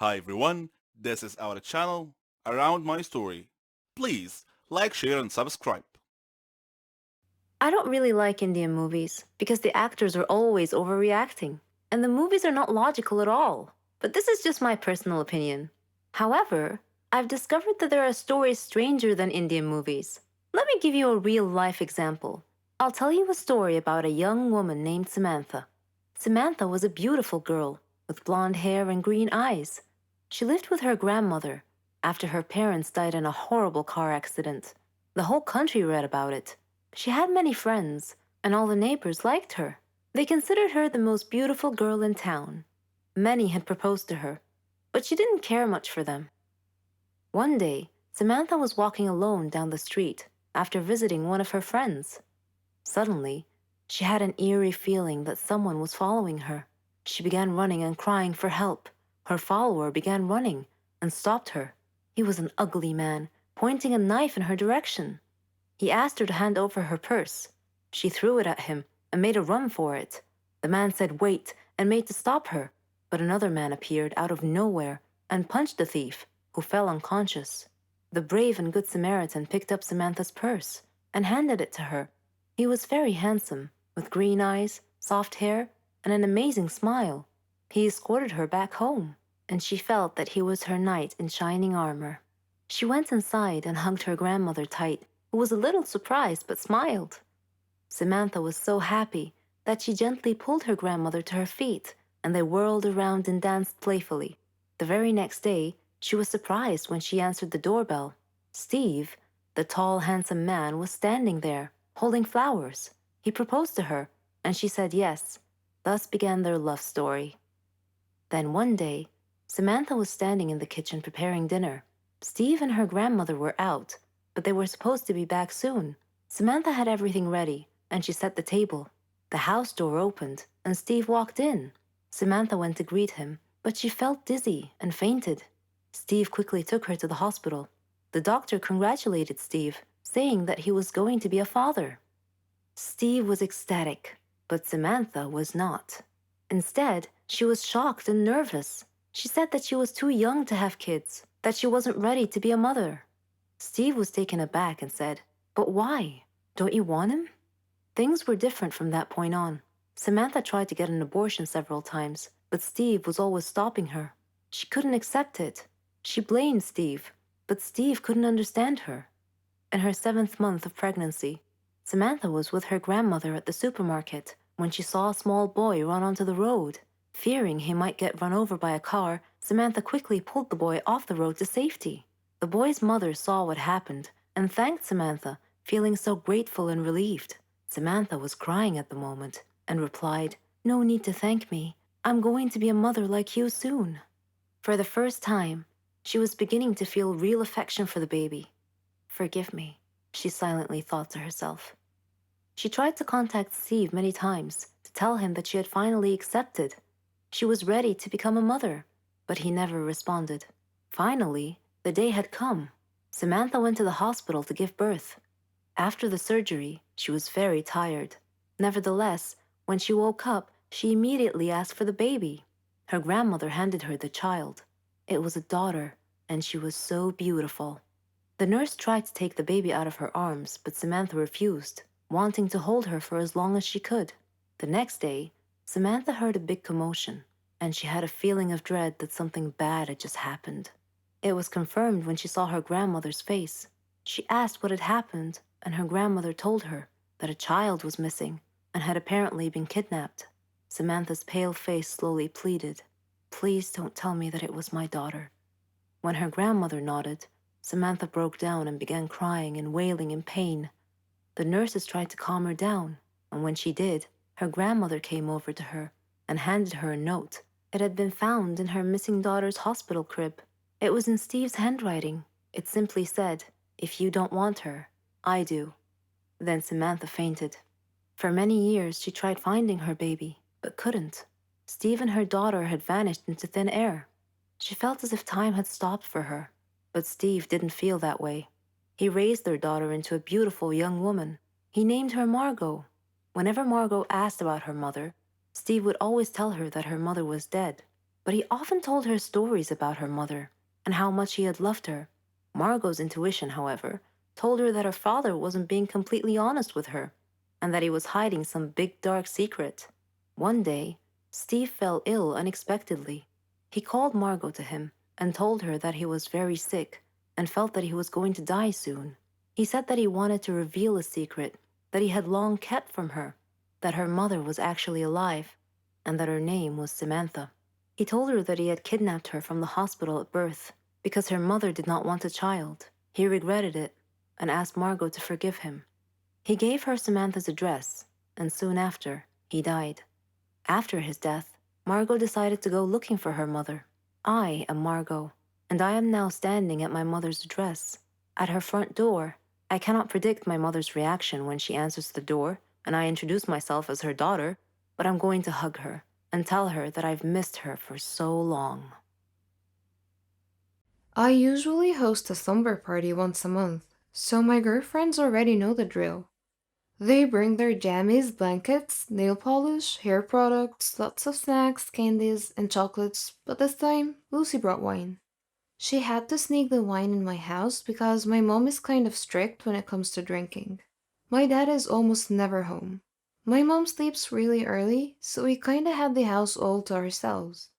Hi everyone, this is our channel, Around My Story. Please like, share and subscribe. I don't really like Indian movies because the actors are always overreacting, and the movies are not logical at all. But this is just my personal opinion. However, I've discovered that there are stories stranger than Indian movies. Let me give you a real life example. I'll tell you a story about a young woman named Samantha. Samantha was a beautiful girl with blonde hair and green eyes. She lived with her grandmother after her parents died in a horrible car accident. The whole country read about it. She had many friends, and all the neighbors liked her. They considered her the most beautiful girl in town. Many had proposed to her, but she didn't care much for them. One day, Samantha was walking alone down the street after visiting one of her friends. Suddenly, she had an eerie feeling that someone was following her. She began running and crying for help. Her follower began running and stopped her. He was an ugly man, pointing a knife in her direction. He asked her to hand over her purse. She threw it at him and made a run for it. The man said wait and made to stop her, but another man appeared out of nowhere and punched the thief, who fell unconscious. The brave and good Samaritan picked up Samantha's purse and handed it to her. He was very handsome, with green eyes, soft hair, and an amazing smile. He escorted her back home, and she felt that he was her knight in shining armor. She went inside and hugged her grandmother tight, who was a little surprised but smiled. Samantha was so happy that she gently pulled her grandmother to her feet, and they whirled around and danced playfully. The very next day, she was surprised when she answered the doorbell. Steve, the tall, handsome man, was standing there, holding flowers. He proposed to her, and she said yes. Thus began their love story. Then one day, Samantha was standing in the kitchen preparing dinner. Steve and her grandmother were out, but they were supposed to be back soon. Samantha had everything ready, and she set the table. The house door opened, and Steve walked in. Samantha went to greet him, but she felt dizzy and fainted. Steve quickly took her to the hospital. The doctor congratulated Steve, saying that he was going to be a father. Steve was ecstatic, but Samantha was not. Instead, she was shocked and nervous. She said that she was too young to have kids, that she wasn't ready to be a mother. Steve was taken aback and said, "But why? Don't you want him?" Things were different from that point on. Samantha tried to get an abortion several times, but Steve was always stopping her. She couldn't accept it. She blamed Steve, but Steve couldn't understand her. In her 7th month of pregnancy, Samantha was with her grandmother at the supermarket when she saw a small boy run onto the road. Fearing he might get run over by a car, Samantha quickly pulled the boy off the road to safety. The boy's mother saw what happened and thanked Samantha, feeling so grateful and relieved. Samantha was crying at the moment and replied, "No need to thank me. I'm going to be a mother like you soon." For the first time, she was beginning to feel real affection for the baby. "Forgive me," she silently thought to herself. She tried to contact Steve many times to tell him that she had finally accepted. She was ready to become a mother, but he never responded. Finally, the day had come. Samantha went to the hospital to give birth. After the surgery, she was very tired. Nevertheless, when she woke up, she immediately asked for the baby. Her grandmother handed her the child. It was a daughter, and she was so beautiful. The nurse tried to take the baby out of her arms, but Samantha refused, wanting to hold her for as long as she could. The next day, Samantha heard a big commotion, and she had a feeling of dread that something bad had just happened. It was confirmed when she saw her grandmother's face. She asked what had happened, and her grandmother told her that a child was missing and had apparently been kidnapped. Samantha's pale face slowly pleaded, "Please don't tell me that it was my daughter." When her grandmother nodded, Samantha broke down and began crying and wailing in pain. The nurses tried to calm her down, and when she did, her grandmother came over to her and handed her a note. It had been found in her missing daughter's hospital crib. It was in Steve's handwriting. It simply said, "If you don't want her, I do." Then Samantha fainted. For many years, she tried finding her baby, but couldn't. Steve and her daughter had vanished into thin air. She felt as if time had stopped for her. But Steve didn't feel that way. He raised their daughter into a beautiful young woman. He named her Margot. Whenever Margot asked about her mother, Steve would always tell her that her mother was dead. but he often told her stories about her mother and how much he had loved her. Margot's intuition, however, told her that her father wasn't being completely honest with her and that he was hiding some big dark secret. One day, Steve fell ill unexpectedly. He called Margot to him and told her that he was very sick and felt that he was going to die soon. He said that he wanted to reveal a secret that he had long kept from her, that her mother was actually alive, and that her name was Samantha. He told her that he had kidnapped her from the hospital at birth because her mother did not want a child. He regretted it and asked Margot to forgive him. He gave her Samantha's address, and soon after, he died. After his death, Margot decided to go looking for her mother. I am Margot, and I am now standing at my mother's address. At her front door, I cannot predict my mother's reaction when she answers the door and I introduce myself as her daughter, but I'm going to hug her and tell her that I've missed her for so long. I usually host a slumber party once a month, so my girlfriends already know the drill. They bring their jammies, blankets, nail polish, hair products, lots of snacks, candies, and chocolates, but this time, Lucy brought wine. She had to sneak the wine in my house because my mom is kind of strict when it comes to drinking. My dad is almost never home. My mom sleeps really early, so we kinda had the house all to ourselves.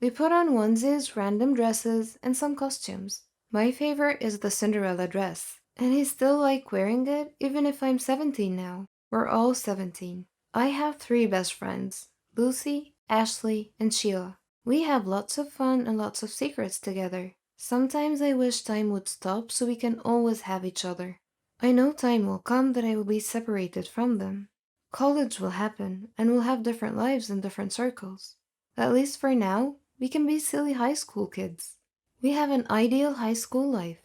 We put on onesies, random dresses, and some costumes. My favorite is the Cinderella dress, and I still like wearing it even if I'm 17 now. We're all 17. I have three best friends, Lucy, Ashley, and Sheila. We have lots of fun and lots of secrets together. Sometimes I wish time would stop so we can always have each other. I know time will come that I will be separated from them. College will happen, and we'll have different lives in different circles. At least for now, we can be silly high school kids. We have an ideal high school life.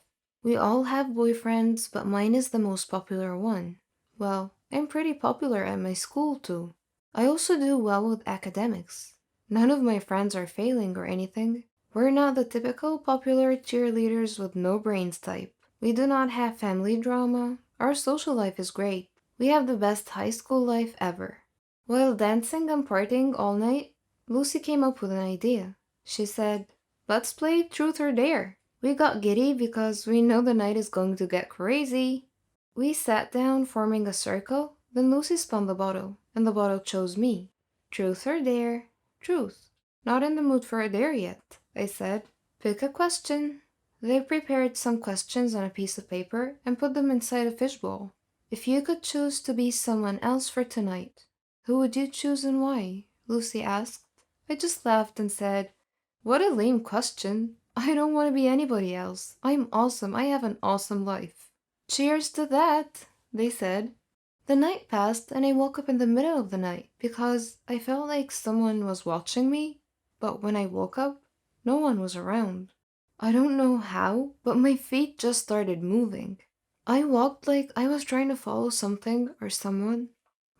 We all have boyfriends, but mine is the most popular one. Well, I'm pretty popular at my school too. I also do well with academics. None of my friends are failing or anything. We're not the typical popular cheerleaders with no brains type. We do not have family drama. Our social life is great. We have the best high school life ever. While dancing and partying all night, Lucy came up with an idea. She said, "Let's play Truth or Dare." We got giddy because we know the night is going to get crazy. We sat down, forming a circle, then Lucy spun the bottle, and the bottle chose me. Truth or dare? Truth. Not in the mood for a dare yet, I said. Pick a question. They prepared some questions on a piece of paper and put them inside a fishbowl. If you could choose to be someone else for tonight, who would you choose and why? Lucy asked. I just laughed and said, "What a lame question. I don't want to be anybody else. I'm awesome. I have an awesome life." "Cheers to that," they said. The night passed and I woke up in the middle of the night because I felt like someone was watching me, but when I woke up, no one was around. I don't know how, but my feet just started moving. I walked like I was trying to follow something or someone.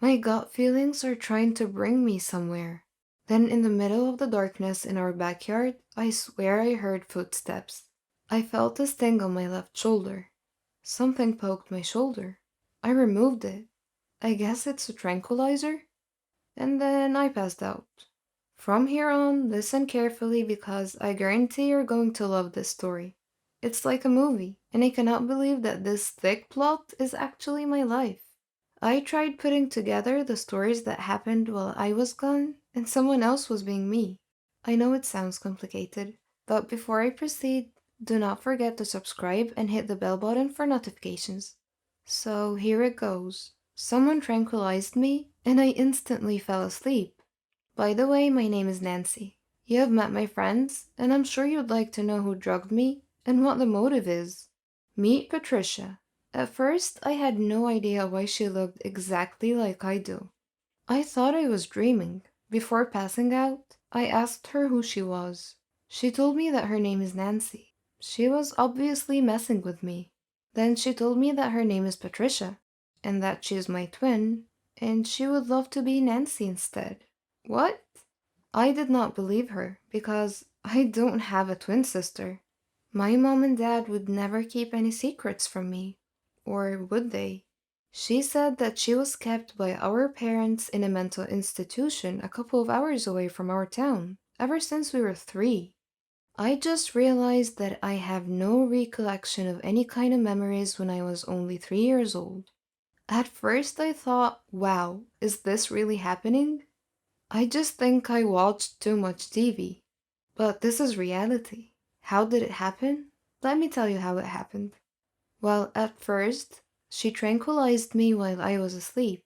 My gut feelings are trying to bring me somewhere. Then in the middle of the darkness in our backyard, I swear I heard footsteps. I felt a sting on my left shoulder. Something poked my shoulder. I removed it. I guess it's a tranquilizer? And then I passed out. From here on, listen carefully because I guarantee you're going to love this story. It's like a movie, and I cannot believe that this thick plot is actually my life. I tried putting together the stories that happened while I was gone, and someone else was being me. I know it sounds complicated, but before I proceed, do not forget to subscribe and hit the bell button for notifications. So here it goes. Someone tranquilized me, and I instantly fell asleep. By the way, my name is Nancy. You have met my friends, and I'm sure you'd like to know who drugged me and what the motive is. Meet Patricia. At first, I had no idea why she looked exactly like I do. I thought I was dreaming. Before passing out, I asked her who she was. She told me that her name is Nancy. She was obviously messing with me. Then she told me that her name is Patricia, and that she's my twin, and she would love to be Nancy instead. What? I did not believe her, because I don't have a twin sister. My mom and dad would never keep any secrets from me. Or would they? She said that she was kept by our parents in a mental institution a couple of hours away from our town, ever since we were 3. I just realized that I have no recollection of any kind of memories when I was only 3 years old. At first, I thought, wow, is this really happening? I just think I watched too much TV. But this is reality. How did it happen? Let me tell you how it happened. Well, at first, she tranquilized me while I was asleep.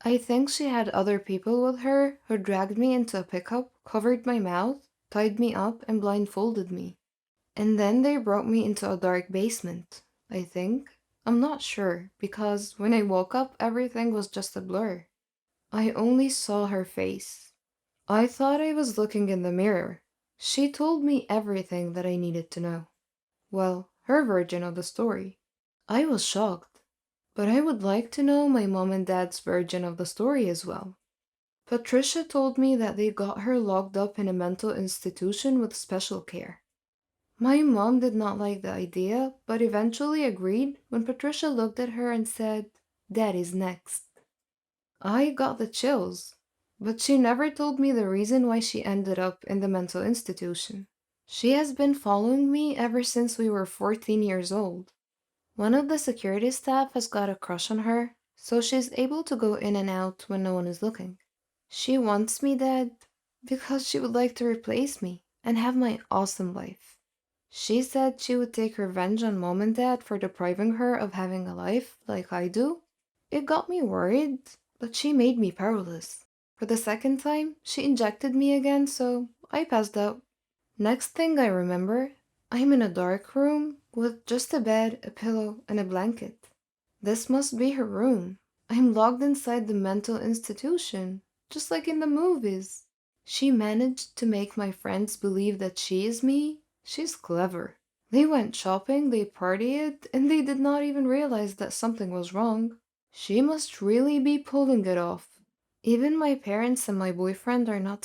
I think she had other people with her who dragged me into a pickup, covered my mouth, tied me up, and blindfolded me. And then they brought me into a dark basement, I think. I'm not sure, because when I woke up, everything was just a blur. I only saw her face. I thought I was looking in the mirror. She told me everything that I needed to know. Well, her version of the story. I was shocked, but I would like to know my mom and dad's version of the story as well. Patricia told me that they got her locked up in a mental institution with special care. My mom did not like the idea, but eventually agreed when Patricia looked at her and said, "Daddy's next." I got the chills, but she never told me the reason why she ended up in the mental institution. She has been following me ever since we were 14 years old. One of the security staff has got a crush on her, so she's able to go in and out when no one is looking. She wants me dead because she would like to replace me and have my awesome life. She said she would take revenge on mom and dad for depriving her of having a life like I do. It got me worried, but she made me powerless. For the second time, she injected me again, so I passed out. Next thing I remember, I'm in a dark room with just a bed, a pillow, and a blanket. This must be her room. I'm locked inside the mental institution, just like in the movies. She managed to make my friends believe that she is me. She's clever. They went shopping, they partied, and they did not even realize that something was wrong. She must really be pulling it off. Even my parents and my boyfriend are not